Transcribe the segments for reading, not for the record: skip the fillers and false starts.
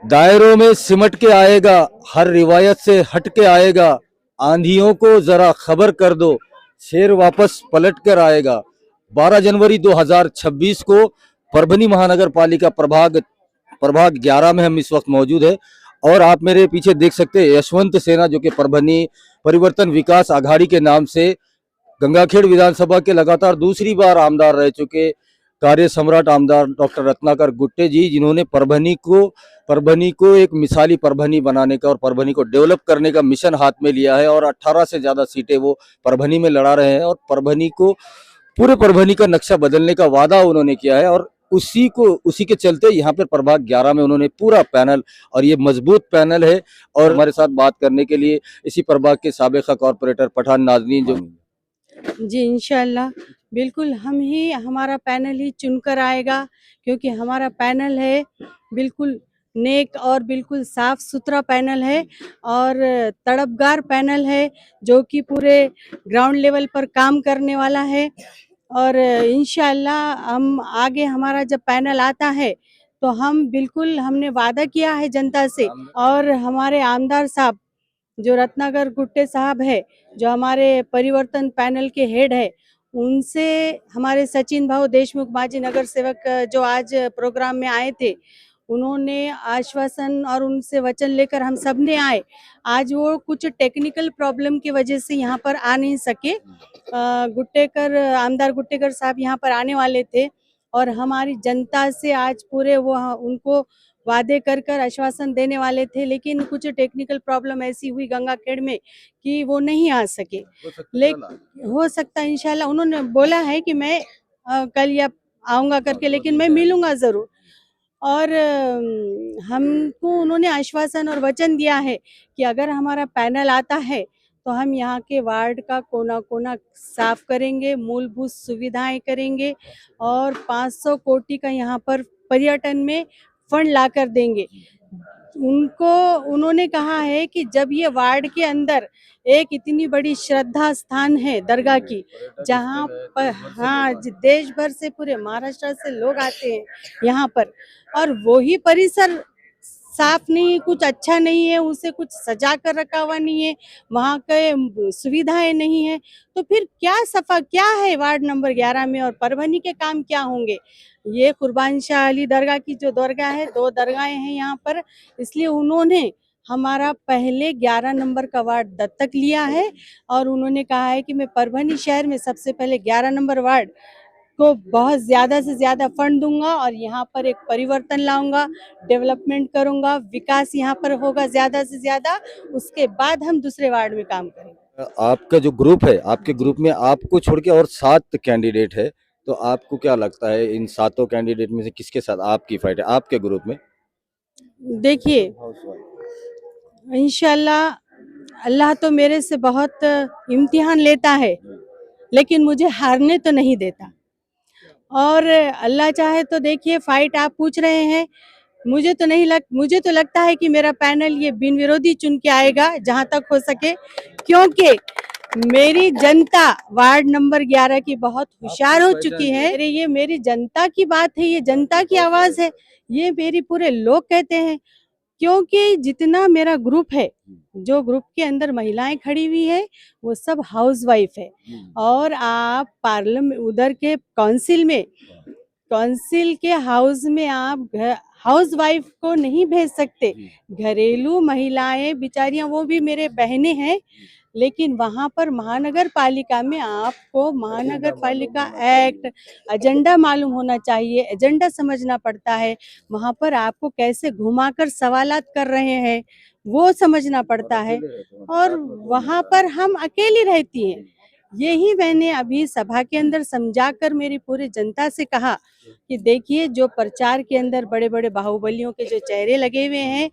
दायरों में सिमट के आएगा, हर रिवायत से हट के आएगा, आंधियों को जरा खबर कर दो, शेर वापस पलट कर आएगा। 12 जनवरी 2026 को परभनी महानगर पालिका प्रभाग प्रभाग 11 में हम इस वक्त मौजूद है। और आप मेरे पीछे देख सकते हैं यशवंत सेना, जो कि परभनी परिवर्तन विकास आघाड़ी के नाम से गंगाखेड़ विधानसभा के लगातार दूसरी बार आमदार रह चुके कार्य सम्राट आमदार डॉक्टर रत्नाकर गुट्टे जी, जिन्होंने परभनी को एक मिसाली परभनी बनाने का और परभनी को डेवलप करने का मिशन हाथ में लिया है। और 18 से ज्यादा सीटें वो परभनी में लड़ा रहे हैं और पूरे परभनी का नक्शा बदलने का वादा उन्होंने किया है। और उसी के चलते यहाँ पर प्रभाग 11 में उन्होंने पूरा पैनल, और ये मजबूत पैनल है। और हमारे साथ बात करने के लिए इसी प्रभाग के साबिका कॉर्पोरेटर पठान नाजनीन जो जी इंशाल्लाह बिल्कुल हमारा पैनल ही चुनकर आएगा, क्योंकि हमारा पैनल है बिल्कुल नेक और बिल्कुल साफ सुथरा पैनल है और तड़पगार पैनल है, जो कि पूरे ग्राउंड लेवल पर काम करने वाला है। और इंशाल्लाह हम आगे हमारा जब पैनल आता है तो हमने वादा किया है जनता से, और हमारे आमदार साहब जो रत्नाकर गुट्टे साहब है, जो हमारे परिवर्तन पैनल के हेड है, उनसे हमारे सचिन भाऊ देशमुख माजी नगर सेवक जो आज प्रोग्राम में आए थे, उन्होंने आश्वासन और उनसे वचन लेकर हम सब ने आए। आज वो कुछ टेक्निकल प्रॉब्लम की वजह से यहाँ पर आ नहीं सके। आमदार गुट्टेकर साहब यहाँ पर आने वाले थे और हमारी जनता से आज पूरे वो उनको वादे कर आश्वासन देने वाले थे, लेकिन कुछ टेक्निकल प्रॉब्लम ऐसी हुई गंगाखेड़ में कि वो नहीं आ सके। लेकिन हो सकता है इंशाल्लाह, उन्होंने बोला है कि मैं कल या आऊँगा करके, लेकिन मैं मिलूँगा ज़रूर। और हमको उन्होंने आश्वासन और वचन दिया है कि अगर हमारा पैनल आता है तो हम यहाँ के वार्ड का कोना कोना साफ करेंगे, मूलभूत सुविधाएं करेंगे और 500 कोटि का यहाँ पर पर्यटन में फंड लाकर देंगे। उन्होंने कहा है कि जब ये वार्ड के अंदर एक इतनी बड़ी श्रद्धा स्थान है दरगाह की, जहाँ पर देश भर से, पूरे महाराष्ट्र से लोग आते हैं यहाँ पर, और वही परिसर साफ नहीं, कुछ अच्छा नहीं है, उसे कुछ सजा कर रखा हुआ नहीं है, वहाँ के सुविधाएं नहीं है, तो फिर क्या है वार्ड नंबर 11 में, और परभनी के काम क्या होंगे। ये कुर्बान शाह अली दरगाह की जो दरगाह है, 2 दरगाहें हैं यहाँ पर, इसलिए उन्होंने हमारा पहले 11 नंबर का वार्ड दत्तक लिया है और उन्होंने कहा है कि मैं परभनी शहर में सबसे पहले 11 नंबर वार्ड को बहुत ज़्यादा से ज़्यादा फंड दूंगा और यहाँ पर एक परिवर्तन लाऊंगा, डेवलपमेंट करूंगा, विकास यहाँ पर होगा ज़्यादा से ज़्यादा, उसके बाद हम दूसरे वार्ड में काम करेंगे। आपका जो ग्रुप है, आपके ग्रुप में आपको छोड़ के और 7 कैंडिडेट है, तो आपको क्या लगता है इन 7 कैंडिडेट में से किसके साथ आपकी फाइट है आपके ग्रुप में? देखिए इंशाल्लाह अल्लाह तो मेरे से बहुत इम्तिहान लेता है, लेकिन मुझे हारने तो नहीं देता। और अल्लाह चाहे तो देखिए, फाइट आप पूछ रहे हैं, मुझे तो लगता है कि मेरा पैनल ये बिन विरोधी चुन के आएगा जहां तक हो सके, क्योंकि मेरी जनता वार्ड नंबर 11 की बहुत होशियार हो चुकी है। ये मेरी जनता की बात है, ये जनता की आवाज है, ये मेरी पूरे लोग कहते हैं, क्योंकि जितना मेरा ग्रुप है, जो ग्रुप के अंदर महिलाएं खड़ी हुई है, वो सब हाउसवाइफ है। और आप पार्लियामेंट उधर के काउंसिल के हाउस में आप हाउस वाइफ को नहीं भेज सकते। घरेलू महिलाएं बेचारियां, वो भी मेरे बहनें हैं, लेकिन वहां पर महानगर पालिका में आपको महानगर पालिका एक्ट एजेंडा मालूम होना चाहिए, एजेंडा समझना पड़ता है। वहां पर आपको कैसे घुमाकर सवालात कर रहे हैं वो समझना पड़ता है, और वहां पर हम अकेली रहती हैं। यही मैंने अभी सभा के अंदर समझाकर मेरी पूरी जनता से कहा कि देखिए, जो प्रचार के अंदर बड़े बड़े बाहुबलियों के जो चेहरे लगे हुए हैं,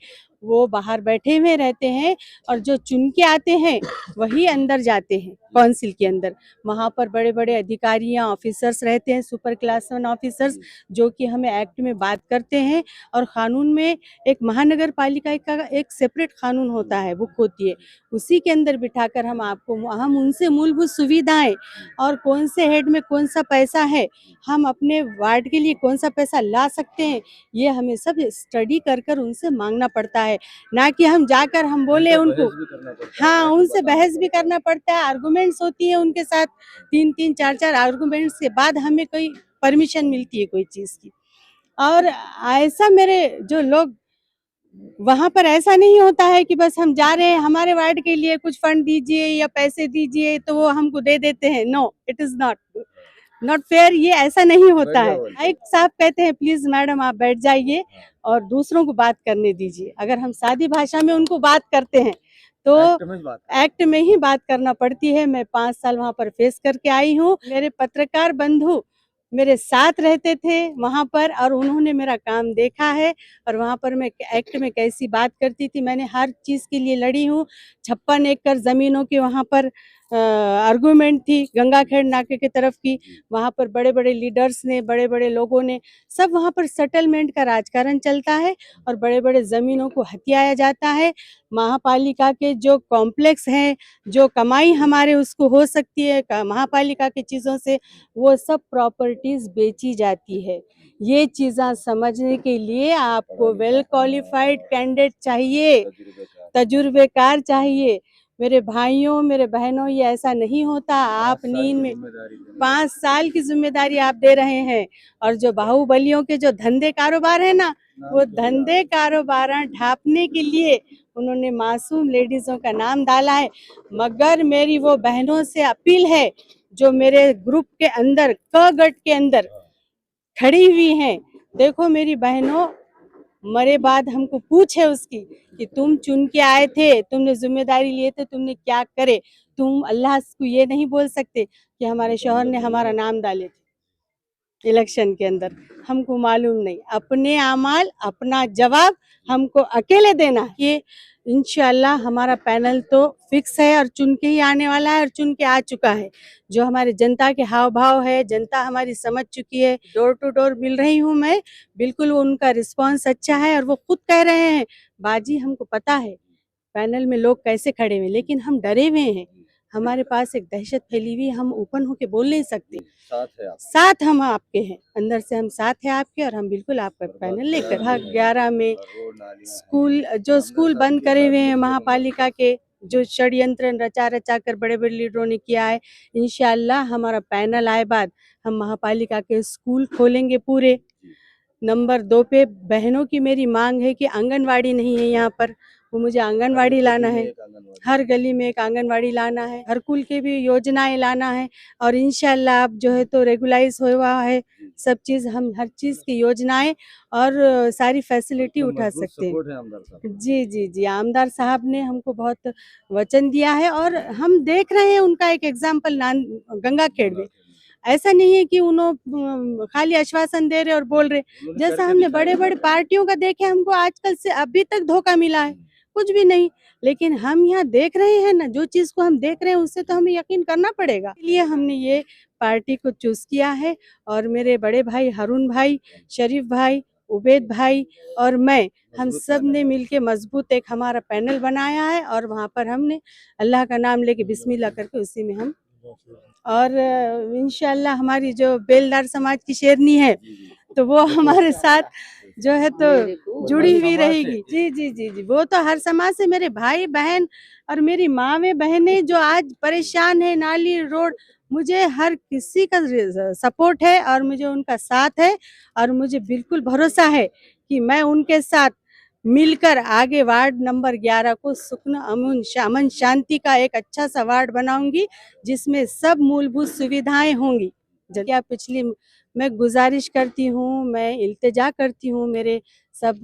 वो बाहर बैठे हुए रहते हैं और जो चुन के आते हैं वही अंदर जाते हैं काउंसिल के अंदर। वहाँ पर बड़े बड़े अधिकारियाँ ऑफिसर्स रहते हैं, सुपर क्लास 1 ऑफिसर्स, जो कि हमें एक्ट में बात करते हैं। और कानून में एक महानगर पालिका का एक सेपरेट कानून होता है, बुक होती है, उसी के अंदर बिठाकर हम उनसे मूलभूत सुविधाएं और कौन से हेड में कौन सा पैसा है, हम अपने वार्ड के लिए कौन सा पैसा ला सकते हैं, ये हमें सब स्टडी कर कर उनसे मांगना पड़ता है। ना कि हम जाकर हम बोले उनको, हाँ उनसे बहस भी करना पड़ता है, आर्गुमेंट्स होती है उनके साथ, 3-3 4-4 आर्गुमेंट्स के बाद हमें कोई परमिशन मिलती है कोई चीज़ की। और ऐसा मेरे जो लोग वहाँ पर ऐसा नहीं होता है कि बस हम जा रहे हैं हमारे वार्ड के लिए कुछ फंड दीजिए या पैसे दीजिए तो वो हमको दे देते हैं। No, it is not fair, ये ऐसा नहीं होता है। एक साहब कहते हैं प्लीज मैडम आप बैठ जाइए और दूसरों को बात करने दीजिए। अगर हम सादी भाषा में उनको बात करते हैं तो एक्ट में ही बात करना पड़ती है। मैं 5 साल वहाँ पर फेस करके आई हूँ। मेरे पत्रकार बंधु मेरे साथ रहते थे वहाँ पर और उन्होंने मेरा काम देखा है और वहाँ पर मैं एक्ट में कैसी बात करती थी, मैंने हर चीज़ के लिए लड़ी हूँ। 56 एकड़ ज़मीनों की वहाँ पर आर्गूमेंट थी गंगाखेड़ नाके की तरफ की, वहाँ पर बड़े बड़े लीडर्स ने, बड़े बड़े लोगों ने, सब वहाँ पर सेटलमेंट का राजकारण चलता है और बड़े बड़े ज़मीनों को हथियाया जाता है। महापालिका के जो कॉम्प्लेक्स हैं, जो कमाई हमारे उसको हो सकती है महापालिका की चीज़ों से, वो सब प्रॉपर्टीज बेची जाती है। ये चीज़ें समझने के लिए आपको वेल क्वालिफाइड कैंडिडेट चाहिए, तजुर्बेकार चाहिए। मेरे भाइयों, मेरे बहनों, ये ऐसा नहीं होता। आप नींद में 5 साल की जिम्मेदारी आप दे रहे हैं और जो बाहुबलियों के जो धंधे कारोबार है ना, वो धंधे कारोबार ढांपने के लिए उन्होंने मासूम लेडीजों का नाम डाला है। मगर मेरी वो बहनों से अपील है जो मेरे ग्रुप के अंदर क गट के अंदर खड़ी हुई हैं, देखो मेरी बहनों, मरे बाद हमको पूछे उसकी कि तुम चुन के आए थे, तुमने जिम्मेदारी लिए थे, तुमने क्या करे। तुम अल्लाह को ये नहीं बोल सकते कि हमारे शौहर ने हमारा नाम डाले थे इलेक्शन के अंदर, हमको मालूम नहीं। अपने अमाल, अपना जवाब हमको अकेले देना है। ये इंशाल्लाह हमारा पैनल तो फिक्स है और चुन के ही आने वाला है और चुन के आ चुका है। जो हमारे जनता के हाव भाव है, जनता हमारी समझ चुकी है। डोर टू डोर मिल रही हूँ मैं, बिल्कुल उनका रिस्पांस अच्छा है और वो खुद कह रहे हैं बाजी हमको पता है पैनल में लोग कैसे खड़े हुए, लेकिन हम डरे हुए हैं, हमारे पास एक दहशत फैली हुई, हम ओपन होके बोल नहीं सकते। साथ हम आपके हैं, अंदर से हम साथ हैं आपके और हम बिल्कुल आपका पैनल लेकर 11 में स्कूल बंद करे हुए हैं महापालिका के, जो षड्यंत्र रचा रचा कर बड़े बड़े लीडरों ने किया है, इंशाल्लाह हमारा पैनल आए बाद हम महापालिका के स्कूल खोलेंगे पूरे। नंबर 2 पे बहनों की मेरी मांग है कि आंगनवाड़ी नहीं है यहाँ पर, वो मुझे आंगनवाड़ी लाना है, हर गली में एक आंगनवाड़ी लाना है, हर कुल के भी योजनाएं लाना है और इंशाल्लाह अब जो है तो रेगुलाइज हुआ है सब चीज़, हम हर चीज़ की योजनाएं और सारी फैसिलिटी उठा सकते हैं। जी जी जी, आमदार साहब ने हमको बहुत वचन दिया है और हम देख रहे हैं उनका एक एग्जाम्पल गंगाखेड़ में। ऐसा नहीं है कि उन्होंने खाली आश्वासन दे रहे और बोल रहे, जैसा हमने बड़े बड़े पार्टियों का देखे, हमको आजकल से अभी तक धोखा मिला है, कुछ भी नहीं। लेकिन हम यहाँ देख रहे हैं ना, जो चीज को हम देख रहे हैं उससे तो हमें यकीन करना पड़ेगा, इसलिए हमने ये पार्टी को चूज किया है। और मेरे बड़े भाई हारून भाई, शरीफ भाई, उबैद भाई और मैं, हम सब ने मिलके मजबूत एक हमारा पैनल बनाया है और वहाँ पर हमने अल्लाह का नाम लेके बिस्मिल्लाह करके उसी में हम, और इंशाल्लाह हमारी जो बेलदार समाज की शेरनी है तो वो हमारे साथ जो है तो जुड़ी हुई रहेगी। जी जी जी जी, वो तो हर समाज से, मेरे भाई बहन और मेरी माँ व बहनें जो आज परेशान है, नाली रोड, मुझे हर किसी का सपोर्ट है और मुझे उनका साथ है और मुझे बिल्कुल भरोसा है कि मैं उनके साथ मिलकर आगे वार्ड नंबर 11 को सुकून, अमन शांति का एक अच्छा सा वार्ड बनाऊंगी जिसमें सब मूलभूत सुविधाएं होंगी। क्या पिछली मैं गुजारिश करती हूँ, मैं इल्तिजा करती हूँ मेरे सब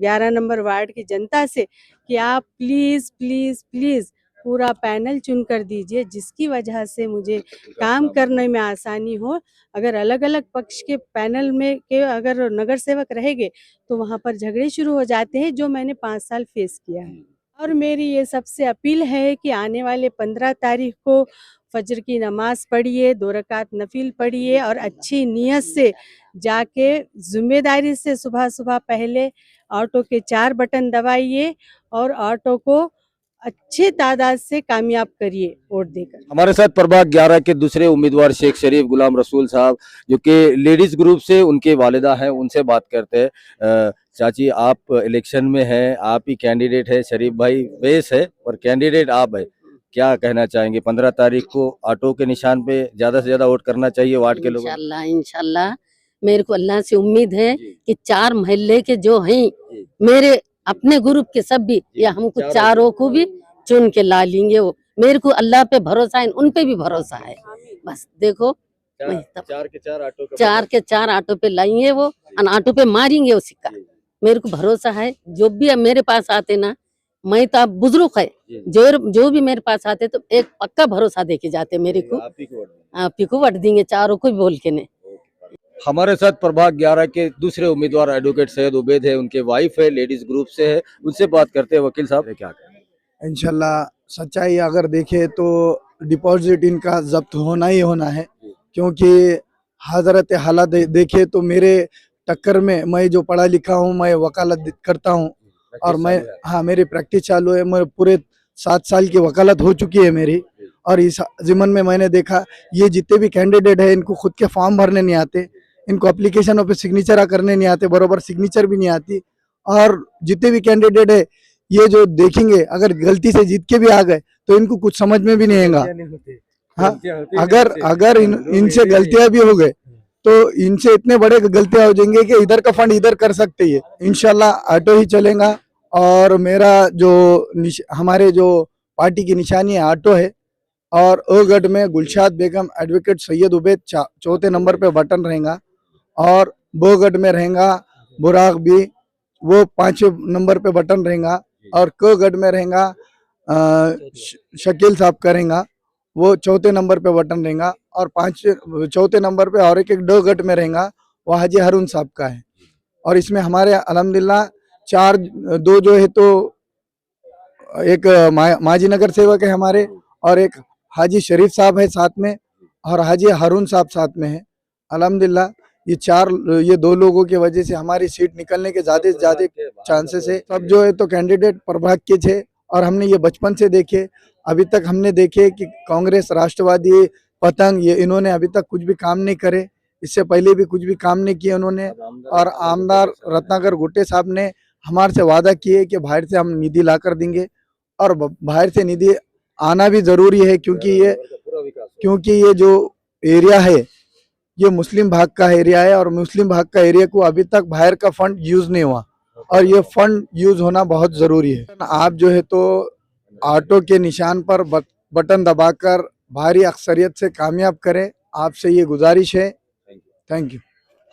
11 नंबर वार्ड की जनता से कि आप प्लीज़ प्लीज़ प्लीज़ पूरा पैनल चुन कर दीजिए, जिसकी वजह से मुझे काम करने में आसानी हो। अगर अलग अलग पक्ष के पैनल में के अगर नगर सेवक रहेंगे तो वहाँ पर झगड़े शुरू हो जाते हैं, जो मैंने 5 साल फेस किया है। और मेरी ये सबसे अपील है कि आने वाले 15 तारीख को फजर की नमाज पढ़िए, 2 रकात नफिल पढ़िए और अच्छी नीयत से जाके जिम्मेदारी से सुबह सुबह पहले ऑटो के 4 बटन दबाइए और ऑटो को अच्छे तादाद से कामयाब करिए वोट देकर। हमारे साथ प्रभाग 11 के दूसरे उम्मीदवार शेख शरीफ गुलाम रसूल साहब, जो कि लेडीज ग्रुप से उनके वालिदा हैं, उनसे बात करते हैं। चाची, आप इलेक्शन में हैं, आप ही कैंडिडेट है, शरीफ भाई फेस है और कैंडिडेट आप है, क्या कहना चाहेंगे? 15 तारीख को ऑटो के निशान पे ज्यादा से ज्यादा वोट करना चाहिए वार्ड के लोगों को? इंशाल्लाह इंशाल्लाह मेरे को अल्लाह से उम्मीद है जी। कि 4 मोहल्ले के जो हैं जी। मेरे अपने ग्रुप के सब भी जी, या हमको चारों चारों को भी चुन के ला लेंगे। वो मेरे को अल्लाह पे भरोसा है, उन पे भी भरोसा है। बस देखो वही तब 4 के 4 ऑटो का 4 के 4 ऑटो पे लाएंगे वो और ऑटो पे मारेंगे वो सिक्का। मेरे को भरोसा है, जो भी मेरे पास आते ना, मैं तो अब बुजुर्ग है, जो भी मेरे पास आते तो एक पक्का भरोसा देके जाते मेरे को। आप ही को वोट देंगे। आप ही को वोट देंगे, चारों को भी बोल के ने। हमारे साथ प्रभाग 11 के दूसरे उम्मीदवार एडवोकेट सैयद उबैद है, उनके वाइफ है, लेडीज ग्रुप से है, उनसे बात करते हैं। वकील साहब, क्या कहें? इंशाल्लाह सच्चाई अगर देखे तो डिपॉजिट इनका जब्त होना ही होना है, क्योंकि हजरत हालात देखे तो मेरे टक्कर में, मैं जो पढ़ा लिखा हूँ, मैं वकालत करता हूँ और मैं मेरी प्रैक्टिस चालू है। मैं पूरे 7 साल की वकालत हो चुकी है मेरी। और इस ज़िमन में मैंने देखा ये जितने भी कैंडिडेट है, इनको खुद के फॉर्म भरने नहीं आते, इनको एप्लीकेशनों पे सिग्नेचर करने नहीं आते, बरोबर सिग्नेचर भी नहीं आती। और जितने भी कैंडिडेट है, ये जो देखेंगे अगर गलती से जीत के भी आ गए तो इनको कुछ समझ में भी नहीं आएगा। हाँ, अगर इनसे गलतियां भी हो गए तो इनसे इतने बड़े गलतियां हो जाएंगे कि इधर का फंड इधर कर सकते हैं। इंशाल्लाह ऑटो ही चलेगा और मेरा जो हमारे जो पार्टी की निशानी है ऑटो है। और ओगढ़ में गुलशाद बेगम एडवोकेट सैयद उबैद 4थे नंबर पे बटन रहेगा और बोगढ़ में रहेगा बुराक भी, वो 5वें नंबर पे बटन रहेगा और कोगढ़ में रहेगा शकील साहब करेगा, वो 4थे नंबर पे बटन रहेगा और 4थे नंबर पे और एक डोगढ़ में रहेगा, वो हाजी हारून साहब का है। और इसमें हमारे अल्हम्दुलिल्लाह 2 जो है तो एक माजी नगर सेवक है हमारे और एक हाजी शरीफ साहब है साथ में और हाजी हारून साहब साथ में है। अल्हम्दुलिल्लाह ये 2 लोगों की वजह से हमारी सीट निकलने के ज्यादा से ज्यादा चांसेस है। सब जो है तो कैंडिडेट प्रभाग के थे और हमने ये बचपन से देखे, अभी तक हमने देखे कि कांग्रेस, राष्ट्रवादी, पतंग, ये इन्होंने अभी तक कुछ भी काम नहीं करे, इससे पहले भी कुछ भी काम नहीं किए उन्होंने। और आमदार रत्नाकर गुट्टे साहब ने हमारे से वादा किए कि बाहर से हम निधि ला कर देंगे और बाहर से निधि आना भी जरूरी है, क्योंकि ये जो एरिया है ये मुस्लिम भाग का एरिया है और मुस्लिम भाग का एरिया को अभी तक बाहर का फंड यूज नहीं हुआ और ये फंड यूज होना बहुत जरूरी है। आप जो है तो ऑटो के निशान पर बटन दबाकर भारी अक्सरियत से कामयाब करें, आपसे ये गुजारिश है। Thank you.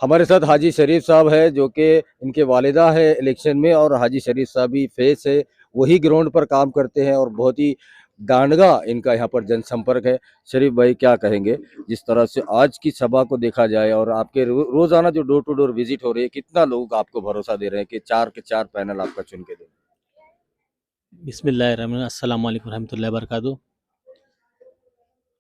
हमारे साथ हाजी शरीफ साहब है, जो कि इनके वालिदा है इलेक्शन में और हाजी शरीफ साहब भी फेस है, वही ग्राउंड पर काम करते हैं और बहुत ही दांडगा इनका यहाँ पर जनसंपर्क है। शरीफ भाई, क्या कहेंगे जिस तरह से आज की सभा को देखा जाए और आपके रोजाना जो डोर टू डोर विजिट हो रही है, कितना लोग आपको भरोसा दे रहे हैं कि 4 के 4 पैनल आपका चुन के दें? बिस्मिल्लाहिर्रहमानिर्रहीम, अस्सलाम वालेकुम रहमतुल्लाहि वबरकातुहू।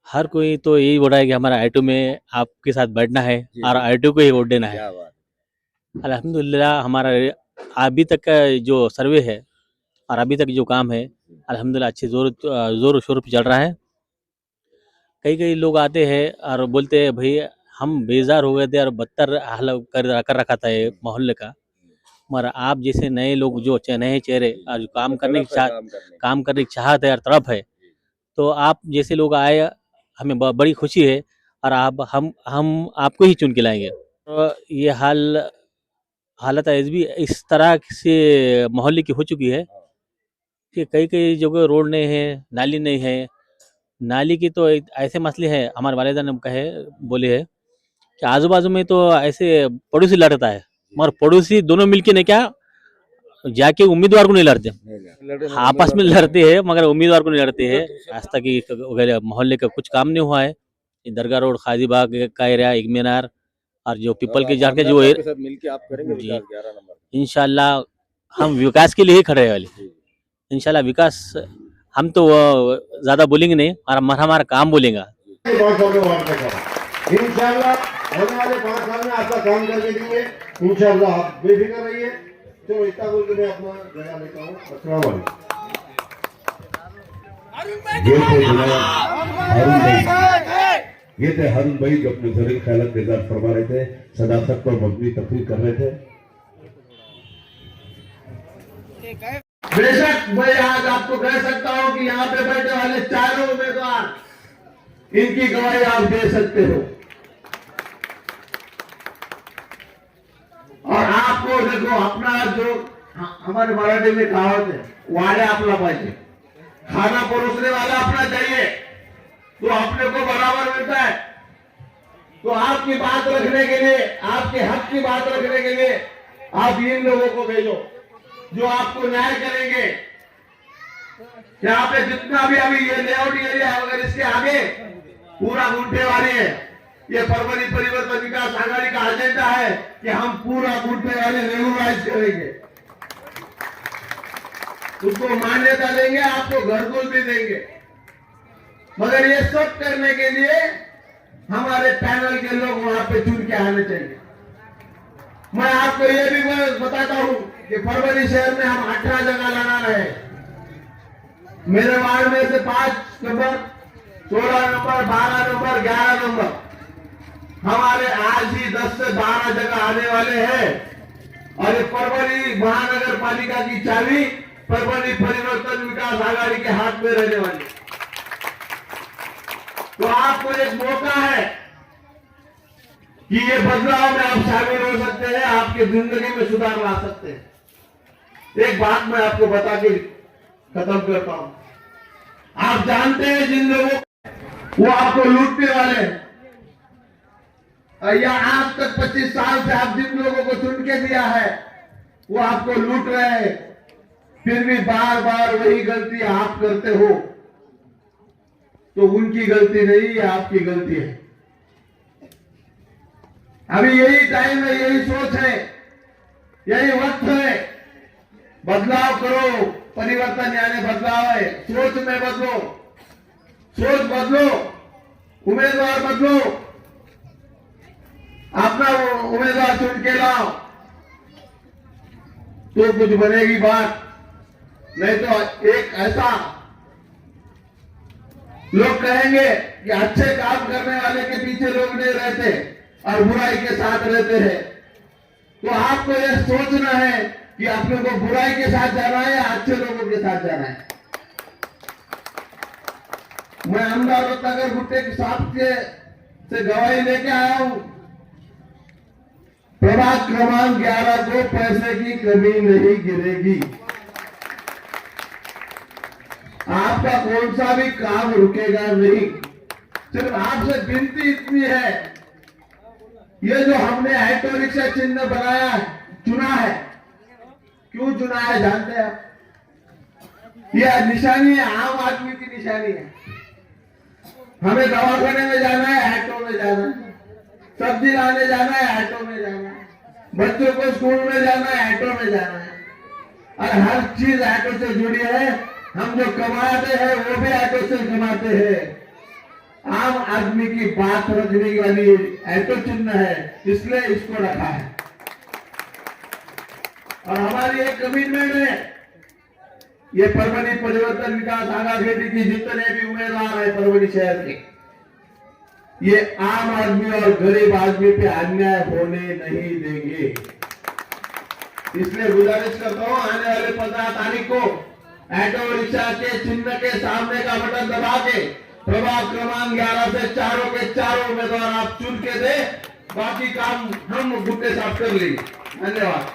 हर कोई तो यही बोल रहा है कि हमारा ऑटो में आपके साथ बैठना है और ऑटो को ही वोट देना है। क्या बात। अल्हम्दुलिल्लाह हमारा अभी तक का जो सर्वे है और अभी तक जो काम है अल्हम्दुलिल्लाह अच्छे जोर शोर पे चल रहा है। कई लोग आते हैं और बोलते हैं भाई हम बेजार हो गए थे और बदतर हाल कर रखा था ये मोहल्ले का, मगर आप जैसे नए लोग जो नए चेहरे और जो काम करने की चाहत है और तड़प है, तो आप जैसे लोग आए हमें बड़ी खुशी है और आप हम आपको ही चुन के लाएंगे। तो ये हालत इस तरह से मोहल्ले की हो चुकी है कि कई जगह रोड नहीं है, नाली नहीं है। नाली की तो ऐसे मसले हैं, हमारे वालिदा ने बोले है कि आजू बाजू में तो ऐसे पड़ोसी लड़ता है, मगर पड़ोसी दोनों मिलके ने क्या जाके उम्मीदवार को नहीं लड़ते, आपस में लड़ते हैं मगर उम्मीदवार को नहीं लड़ते हैं। आज तक ये मोहल्ले का कुछ काम नहीं हुआ है। ये दरगाह रोड, खादी बाग का एरिया, एक मीनार और जो पीपल के झाड़ के जो मिलके आप करेंगे जी। विकास 11 नंबर। इंशाल्लाह हम विकास के लिए ही खड़े हैं वाले। इंशाल्लाह विकास हम तो ज्यादा बोलेंगे नहीं और हमारा काम बोलेगा। इंशाल्लाह आने वाले 5 साल में आपका काम करके देंगे इंशाल्लाह, आप बेफिक्र रहिए। तो इतना बोल के मैं अपना जगह लेता हूँ। अस्सलाम वालेकुम। ये थे हारून भाई जो अपने जरूरी ख्याल के साथ फरमा रहे थे, सदाकत पर मबनी तकरीर कर रहे थे। बेशक मैं आज आपको कह सकता हूं कि यहाँ पे बैठे वाले चारों उम्मीदवार इनकी गवाही आप दे सकते हो। और आपको देखो अपना जो हमारे मराठी में कहावत है, वाड़े आपला पाहिजे, खाना परोसने वाला अपना चाहिए तो अपने को बराबर मिलता है। तो आपकी बात रखने के लिए, आपके हक की बात रखने के लिए आप इन लोगों को भेजो जो आपको न्याय करेंगे। यहाँ पे जितना भी अभी ये लेआउट एरिया है, अगर इसके आगे पूरा गुंठेवारी है, ये परवरी परिवर्तन विकास आघाड़ी का एजेंडा है कि हम पूरा गुंठेवारी रेगुलाइज करेंगे, उसको मान्यता देंगे, आपको घरकुल भी देंगे। मगर ये सब करने के लिए हमारे पैनल के लोग वहां पे चुन के आने चाहिए। मैं आपको ये भी बताता हूं कि फरवरी शहर में हम 18 जगह लड़ा रहे हैं। मेरे वार्ड में से 5 नंबर, 16 नंबर, 12 नंबर, 11 नंबर हमारे आज ही 10 से 12 जगह आने वाले हैं। और ये फरवरी महानगर पालिका की चाबी फरवरी परिवर्तन विकास आघाड़ी के हाथ में रहने वाली। तो आपको एक मौका है कि ये बदलाव में आप शामिल हो सकते हैं, आपकी जिंदगी में सुधार ला सकते हैं। एक बात मैं आपको बता के खत्म करता हूं। आप जानते हैं जिन लोगों वो आपको लूटने वाले हैं, या आज तक 25 साल से आप जिन लोगों को चुन के दिया है वो आपको लूट रहे हैं, फिर भी बार बार वही गलती आप करते हो, तो उनकी गलती नहीं, ये आपकी गलती है। अभी यही टाइम है, यही सोच है, यही वक्त है। बदलाव करो, परिवर्तन यानी बदलाव है। सोच में बदलो, सोच बदलो, उम्मीदवार बदलो, अपना उम्मीदवार चुन के लाओ तो कुछ बनेगी बात। नहीं तो एक ऐसा लोग कहेंगे कि अच्छे काम करने वाले के पीछे लोग नहीं रहते और बुराई के साथ रहते हैं। तो आपको यह सोचना है कि अपने को बुराई के साथ जाना है या अच्छे लोगों के साथ जाना है। मैं अहमदाबाद नगर गुट्टे के साथ से गवाही लेके आया हूं। प्रभाग क्रमांक 11 को पैसे की कमी नहीं गिरेगी। आपका कौन सा भी काम रुकेगा नहीं। सिर्फ आपसे विनती इतनी है, ये जो हमने ऑटो रिक्शा चिन्ह बनाया है, चुना है, क्यों चुना है जानते हैं आप? यह निशानी है, आम आदमी की निशानी है। हमें दवाखाने में जाना है, ऑटो में जाना है, सब्जी लाने जाना है, ऑटो में जाना है, बच्चों को स्कूल में जाना है, ऑटो में जाना है, और हर चीज ऑटो से जुड़ी है। हम जो कमाते हैं वो भी ऑटो से कमाते हैं। आम आदमी की बात रखने वाली ऑटो चिन्ह है, इसलिए इसको रखा है। और हमारी एक कमिटमेंट है, ये परवरी परिवर्तन विकास आघाड़ी की जितने भी उम्मीदवार है परवरी शहर के, ये आम आदमी और गरीब आदमी पे अन्याय होने नहीं देंगे। इसलिए गुजारिश करता हूं, आने वाले 15 तारीख को ऑटो रिक्शा के चिन्ह के सामने का बटन दबा के प्रभाग क्रमांक 11 से चारों के चारों उम्मीदवार आप चुन के दे, बाकी काम हम गुट्टे साफ कर लेंगे। धन्यवाद।